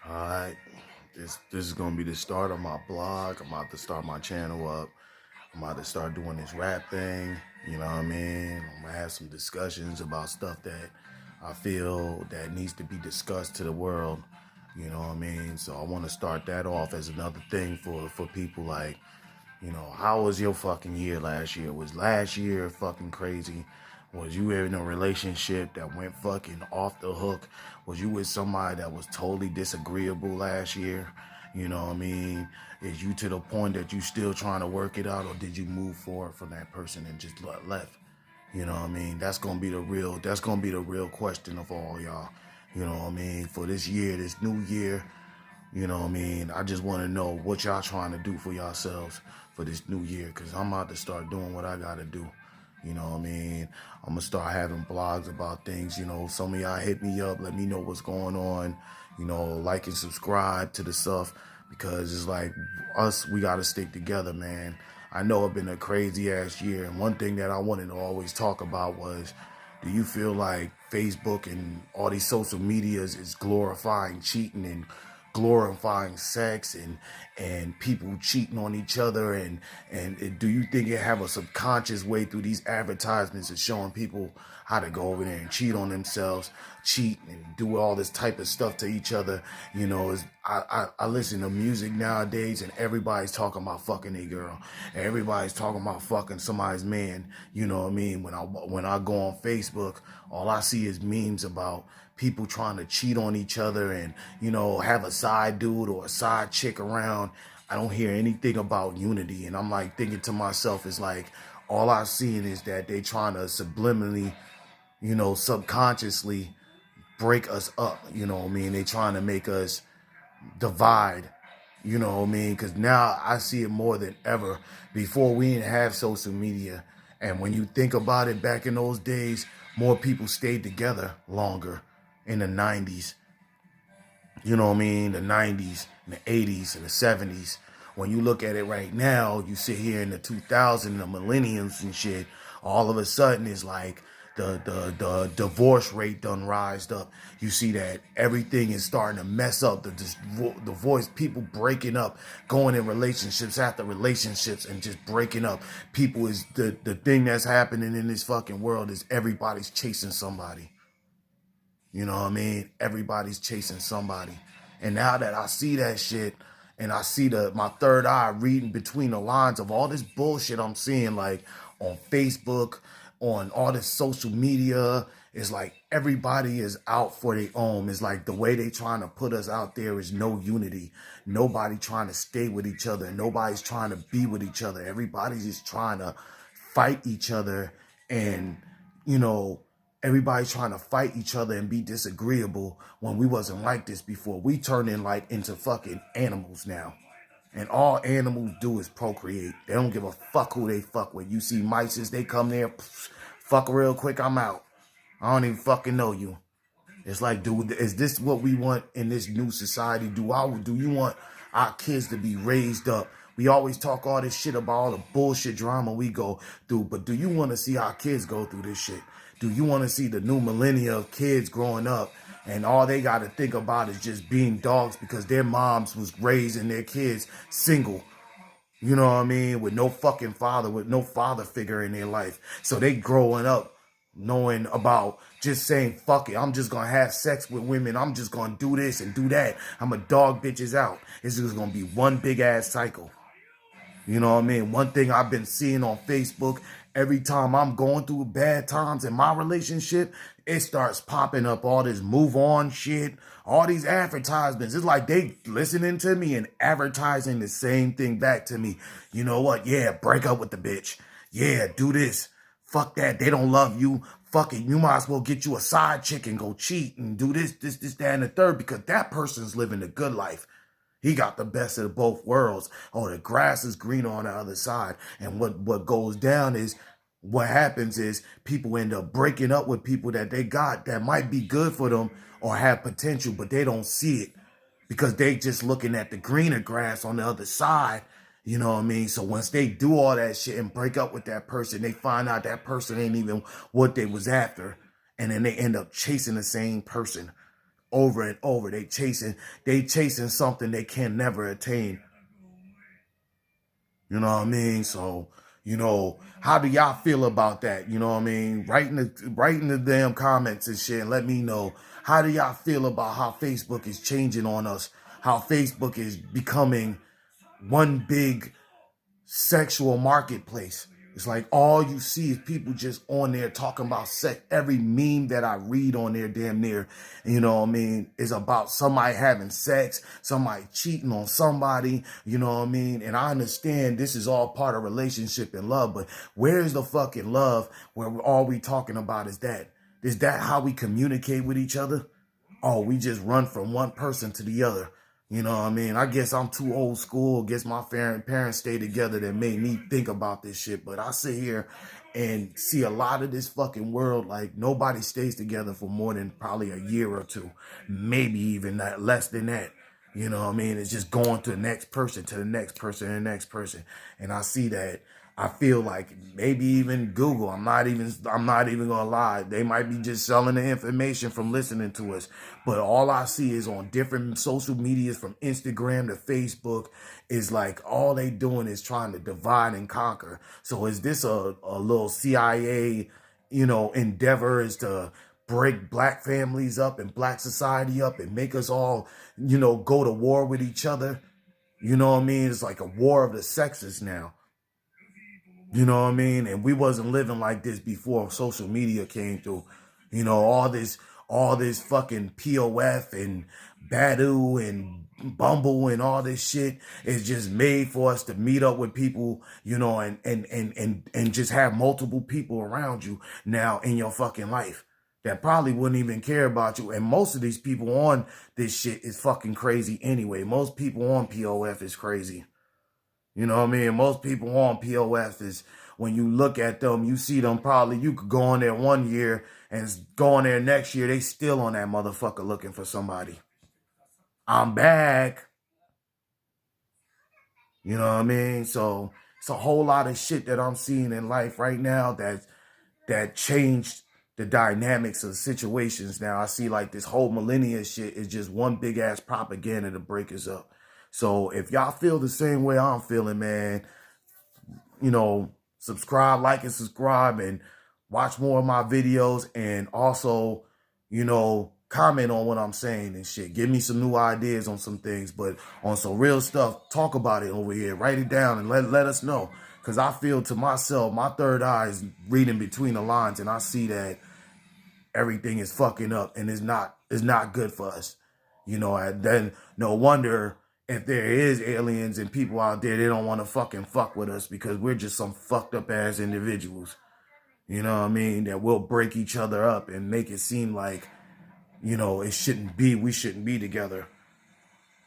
All right, this is gonna be the start of my blog. I'm about to start my channel up. I'm about to start doing this rap thing. You know what I mean? I'm gonna have some discussions about stuff that I feel that needs to be discussed to the world. You know what I mean? So I want to start that off as another thing for people like, how was your fucking year last year? Was last year fucking crazy? Was you in a relationship that went fucking off the hook? Was you with somebody that was totally disagreeable last year? You know what I mean? Is you to the point that you still trying to work it out, or did you move forward from that person and just left? You know what I mean? That's gonna be the real question of all y'all. You know what I mean? For this year, this new year, you know what I mean? I just want to know what y'all trying to do for yourselves for this new year, because I'm about to start doing what I got to do. You know what I mean? I'm going to start having blogs about things. Some of y'all hit me up, let me know what's going on. Like and subscribe to the stuff, because it's like us, we got to stick together, man. I know it's been a crazy ass year. And one thing that I wanted to always talk about was, do you feel like Facebook and all these social medias is glorifying cheating and glorifying sex and people cheating on each other, and do you think it have a subconscious way through these advertisements of showing people how to go over there and cheat on themselves, cheat and do all this type of stuff to each other? I listen to music nowadays, and everybody's talking about fucking a girl, and everybody's talking about fucking somebody's man. You know what I mean? When I go on Facebook, all I see is memes about people trying to cheat on each other and, have a side dude or a side chick around. I don't hear anything about unity. And I'm like thinking to myself, it's like all I've seen is that they trying to subliminally, subconsciously break us up. You know what I mean? They trying to make us divide. You know what I mean? Because now I see it more than ever. Before, we didn't have social media. And when you think about it, back in those days, more people stayed together longer in the 90s. You know what I mean? The 90s, and the 80s, and the 70s. When you look at it right now, you sit here in the 2000s, the millenniums and shit, all of a sudden it's like the divorce rate done rised up. You see that everything is starting to mess up. The voice, people breaking up, going in relationships after relationships and just breaking up. People is the thing that's happening in this fucking world is everybody's chasing somebody. You know what I mean? Everybody's chasing somebody. And now that I see that shit, and I see my third eye reading between the lines of all this bullshit I'm seeing, like on Facebook, on all this social media, it's like everybody is out for their own. It's like the way they trying to put us out there is no unity. Nobody trying to stay with each other. Nobody's trying to be with each other. Everybody's just trying to fight each other, and, you know, everybody's trying to fight each other and be disagreeable when we wasn't like this before. We turn into fucking animals now. And all animals do is procreate. They don't give a fuck who they fuck with. You see mice, they come there, fuck real quick, I'm out. I don't even fucking know you. It's like, dude, is this what we want in this new society? Do you want our kids to be raised up? We always talk all this shit about all the bullshit drama we go through, but do you want to see our kids go through this shit? Do you want to see the new millennia of kids growing up and all they got to think about is just being dogs because their moms was raising their kids single? You know what I mean? With no fucking father, with no father figure in their life. So they growing up knowing about just saying, fuck it, I'm just going to have sex with women. I'm just going to do this and do that. I'm a dog bitches out. It's just going to be one big ass cycle. You know what I mean? One thing I've been seeing on Facebook, every time I'm going through bad times in my relationship, it starts popping up all this move on shit, all these advertisements. It's like they listening to me and advertising the same thing back to me. You know what? Yeah, break up with the bitch. Yeah, do this. Fuck that. They don't love you. Fuck it. You might as well get you a side chick and go cheat and do this, that, and the third, because that person's living a good life. He got the best of both worlds. Oh, the grass is greener on the other side. And what goes down is, what happens is people end up breaking up with people that they got that might be good for them or have potential, but they don't see it because they just looking at the greener grass on the other side. You know what I mean? So once they do all that shit and break up with that person, they find out that person ain't even what they was after. And then they end up chasing the same person over and over. They chasing something they can never attain. You know what I mean? So, you know, how do y'all feel about that? You know what I mean? Write in the damn comments and shit and let me know. How do y'all feel about how Facebook is changing on us? How Facebook is becoming one big sexual marketplace. It's like all you see is people just on there talking about sex. Every meme that I read on there, damn near, you know what I mean, is about somebody having sex, somebody cheating on somebody, you know what I mean? And I understand this is all part of relationship and love, but where's the fucking love where all we talking about is that? Is that how we communicate with each other? Oh, we just run from one person to the other. You know what I mean? I guess I'm too old school. I guess my parents stayed together that made me think about this shit. But I sit here and see a lot of this fucking world. Like, nobody stays together for more than probably a year or two. Maybe even that, less than that. You know what I mean? It's just going to the next person, to the next person, and the next person. And I see that. I feel like maybe even Google, I'm not even gonna lie. They might be just selling the information from listening to us. But all I see is on different social medias, from Instagram to Facebook, is like all they doing is trying to divide and conquer. So is this a little CIA, you know, endeavor, is to break black families up and black society up and make us all, you know, go to war with each other? You know what I mean? It's like a war of the sexes now. You know what I mean? And we wasn't living like this before social media came through. You know, all this fucking POF and Badu and Bumble and all this shit is just made for us to meet up with people, you know, and just have multiple people around you now in your fucking life that probably wouldn't even care about you. And most of these people on this shit is fucking crazy anyway. Most people on POF is crazy. You know what I mean? Most people on POF is, when you look at them, you see them probably, you could go on there one year and go on there next year, they still on that motherfucker looking for somebody. I'm back. You know what I mean? So it's a whole lot of shit that I'm seeing in life right now that changed the dynamics of situations. Now I see like this whole millennia shit is just one big ass propaganda to break us up. So if y'all feel the same way I'm feeling, man, you know, subscribe, like, and subscribe, and watch more of my videos. And also, you know, comment on what I'm saying and shit. Give me some new ideas on some things, but on some real stuff, talk about it over here. Write it down and let us know. Because I feel to myself, my third eye is reading between the lines, and I see that everything is fucking up and it's not good for us. You know, and then no wonder if there is aliens and people out there, they don't want to fucking fuck with us because we're just some fucked up ass individuals. You know what I mean? That will break each other up and make it seem like, you know, we shouldn't be together.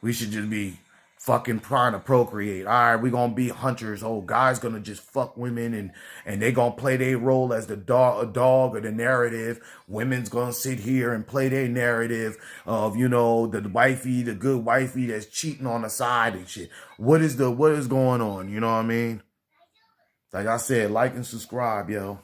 We should just be fucking trying to procreate. All right, we're going to be hunters. Oh, guys going to just fuck women and they going to play their role as a dog or the narrative. Women's going to sit here and play their narrative of, you know, the good wifey that's cheating on the side and shit. What is going on? You know what I mean? Like I said, like and subscribe, yo.